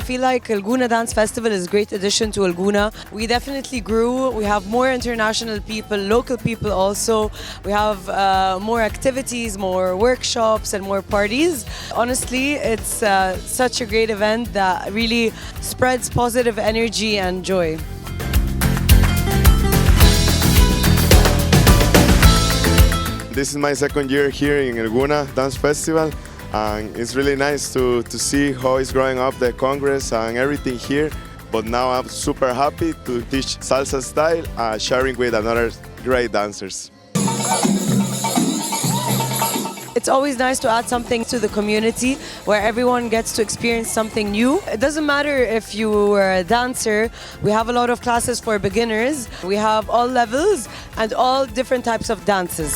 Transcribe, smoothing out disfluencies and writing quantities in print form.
feel like El Gouna Dance Festival is a great addition to El Gouna. We definitely grew. We have more international people, local people also. We have more activities, more workshops and more parties. Honestly, it's such a great event that really spreads positive energy and joy. This is my second year here in El Gouna Dance Festival, and it's really nice to see how it's growing up, the Congress and everything here. But now I'm super happy to teach salsa style, sharing with another great dancers. It's always nice to add something to the community where everyone gets to experience something new. It doesn't matter if you were a dancer. We have a lot of classes for beginners. We have all levels and all different types of dances.